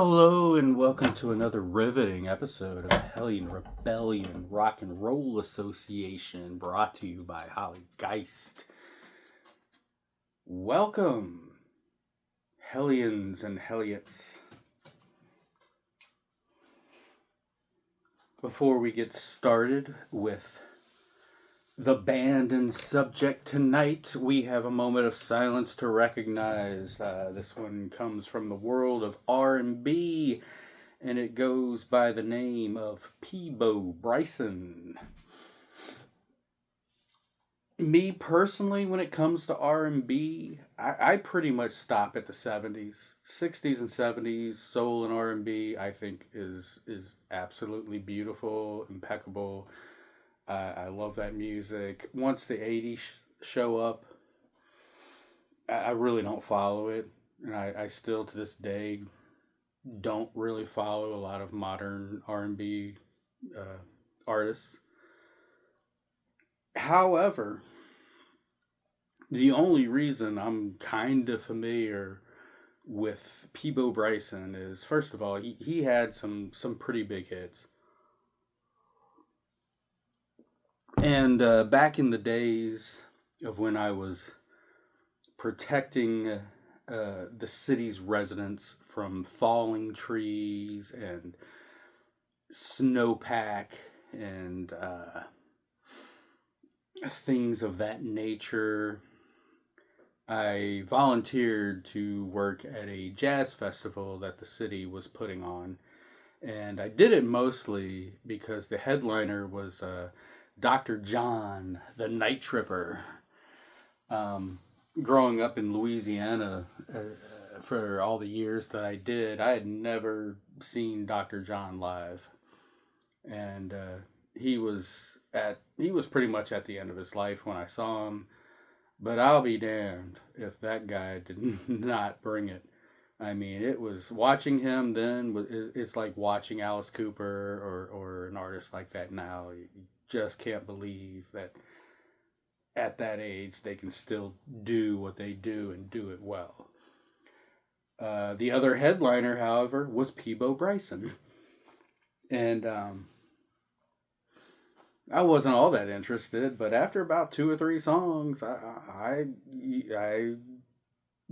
Hello and welcome to another riveting episode of Hellion Rebellion Rock and Roll Association, brought to you by Holly Geist. Welcome, Hellions and Helliots. Before we get started with the band and subject tonight, we have a moment of silence to recognize. This one comes from the world of R&B, and it goes by the name of Peebo Bryson. Me personally, when it comes to R&B, I pretty much stop at the 70s. 60s and 70s, soul and R&B, I think is absolutely beautiful, impeccable. I love that music. Once the 80s show up, I really don't follow it. And I still, to this day, don't really follow a lot of modern R&B artists. However, the only reason I'm kind of familiar with Peebo Bryson is, first of all, he had some pretty big hits. And back in the days of when I was protecting the city's residents from falling trees and snowpack and things of that nature, I volunteered to work at a jazz festival that the city was putting on. And I did it mostly because the headliner was Dr. John, the Night Tripper. Growing up in Louisiana, for all the years that I did, I had never seen Dr. John live, and he was pretty much at the end of his life when I saw him. But I'll be damned if that guy did not bring it. I mean, it was watching him then. It's like watching Alice Cooper or an artist like that now. You just can't believe that at that age they can still do what they do and do it well. The other headliner, however, was Peebo Bryson, and I wasn't all that interested. But after about two or three songs, I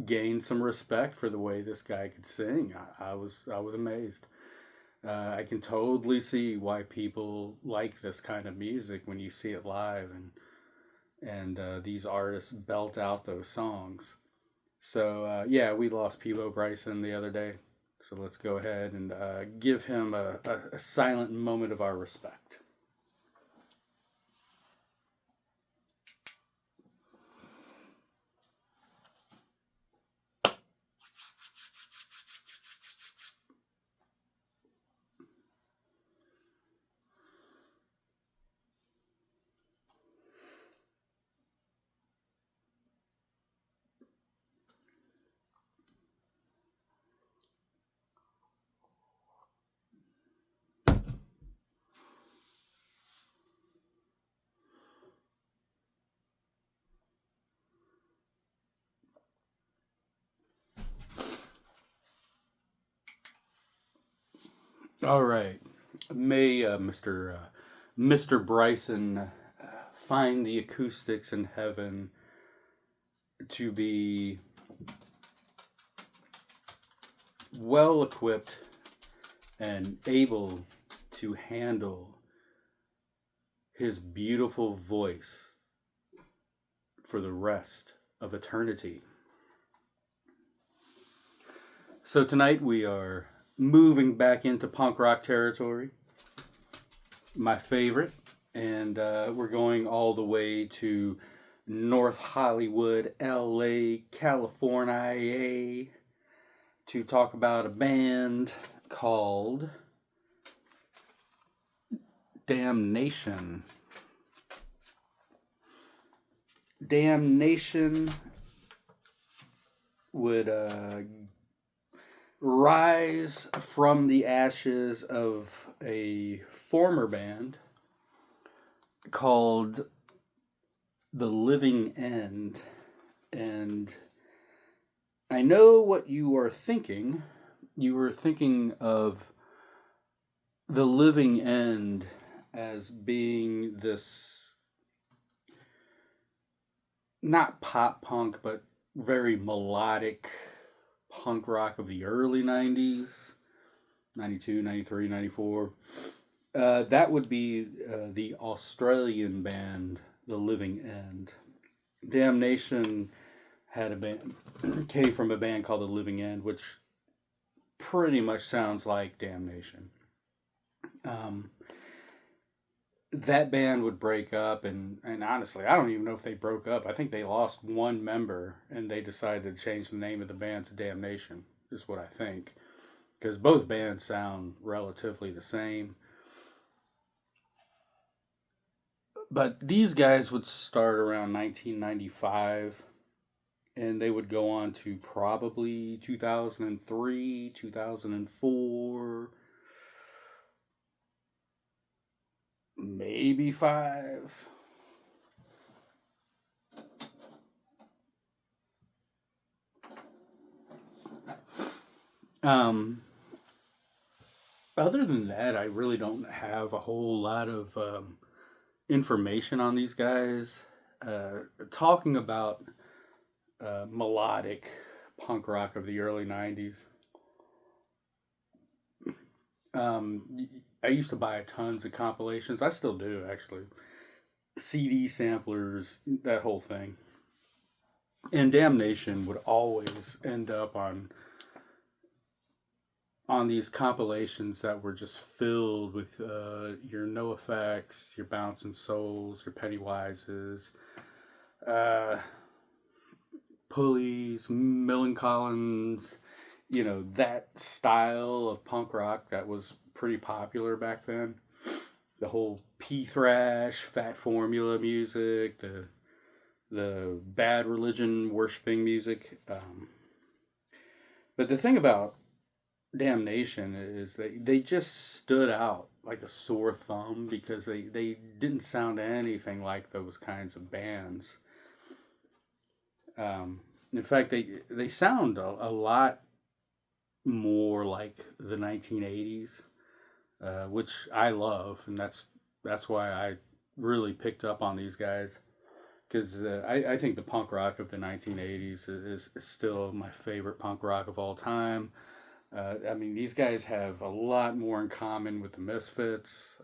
gained some respect for the way this guy could sing. I was amazed. I can totally see why people like this kind of music when you see it live, and these artists belt out those songs. So yeah, we lost Peebo Bryson the other day. So let's go ahead and give him a silent moment of our respect. All right. May Mr. Bryson find the acoustics in heaven to be well equipped and able to handle his beautiful voice for the rest of eternity. So tonight we are moving back into punk rock territory, my favorite, and we're going all the way to North Hollywood, LA, California, to talk about a band called Damnation. Damnation would rise from the ashes of a former band called The Living End. And I know what you are thinking. you were thinking of The Living End as being this, not pop punk, but very melodic punk rock of the early 90s, 92, 93, 94. That would be the Australian band, The Living End. Damnation had a band, came from a band called The Living End, which pretty much sounds like Damnation. That band would break up, and honestly, I don't even know if they broke up. I think they lost one member, and they decided to change the name of the band to Damnation, is what I think. Because both bands sound relatively the same. But these guys would start around 1995, and they would go on to probably 2003, 2004, maybe 5. Other than that, I really don't have a whole lot of information on these guys. Talking about melodic punk rock of the early 90s. I used to buy tons of compilations. I still do, actually. CD samplers, that whole thing. And Damnation would always end up on these compilations that were just filled with your NoFX, your Bouncing Souls, your Pennywises, Pulleys, Millencolins, that style of punk rock that was pretty popular back then. The whole P-thrash, Fat Formula music, the Bad Religion worshiping music. But the thing about Damnation is they just stood out like a sore thumb because they didn't sound anything like those kinds of bands. In fact, they sound a lot more like the 1980s, which I love, and that's why I really picked up on these guys, because I think the punk rock of the 1980s is still my favorite punk rock of all time. These guys have a lot more in common with the Misfits,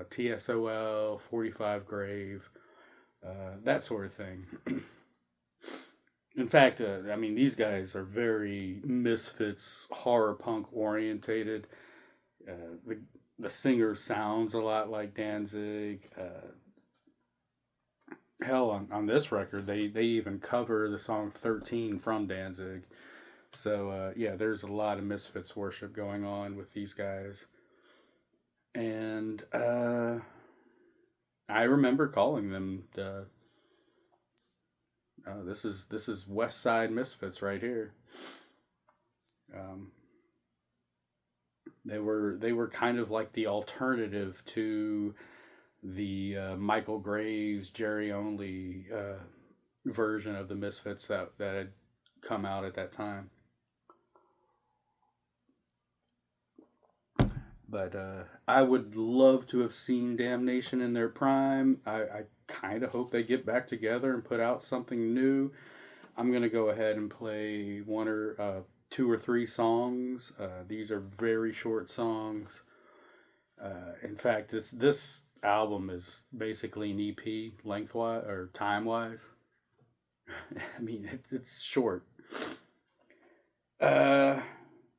TSOL, 45 Grave, that sort of thing. In fact, these guys are very Misfits, horror punk orientated. The singer sounds a lot like Danzig. Hell, on this record, they even cover the song 13 from Danzig. So, there's a lot of Misfits worship going on with these guys. And I remember calling them this is West Side Misfits right here. They were kind of like the alternative to the Michael Graves, Jerry Only version of the Misfits that had come out at that time. But I would love to have seen Damnation in their prime. I kind of hope they get back together and put out something new. I'm going to go ahead and play two or three songs. These are very short songs. In fact, this album is basically an EP lengthwise or time-wise. It's short.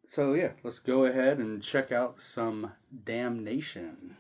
So yeah, let's go ahead and check out some Damnation.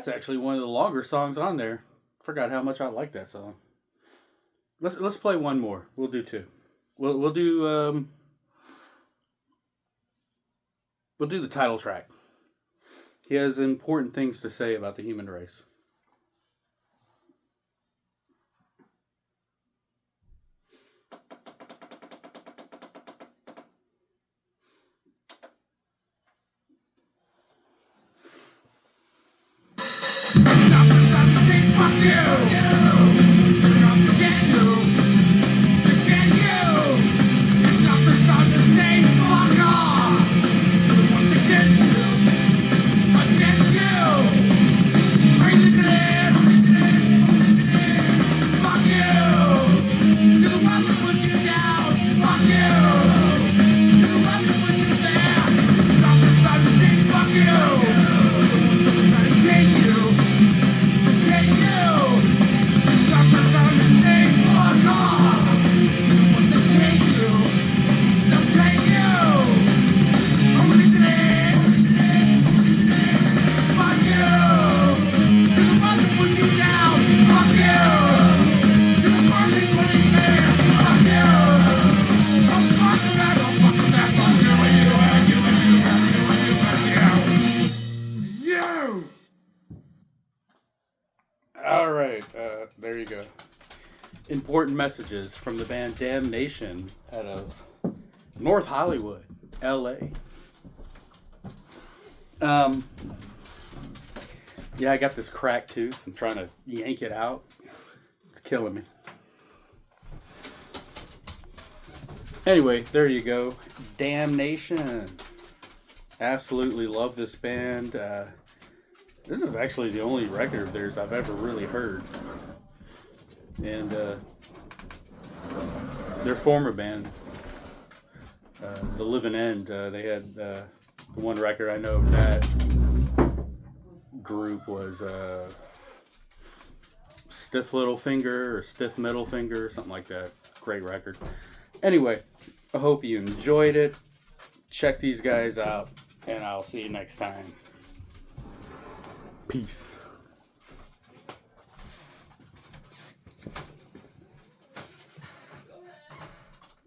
That's actually one of the longer songs on there. Forgot how much I like that song. Let's play one more. We'll do two. We'll do we'll do the title track. He has important things to say about the human race. Fuck you! All right, there you go. Important messages from the band Damnation out of North Hollywood, LA. Yeah, I got this cracked tooth. I'm trying to yank it out. It's killing me. Anyway, there you go. Damnation. Absolutely love this band. This is actually the only record of theirs I've ever really heard. And their former band, The Living End, they had the one record I know of that group was Stiff Little Finger or Stiff Middle Finger or something like that. Great record. Anyway, I hope you enjoyed it. Check these guys out, and I'll see you next time. Peace.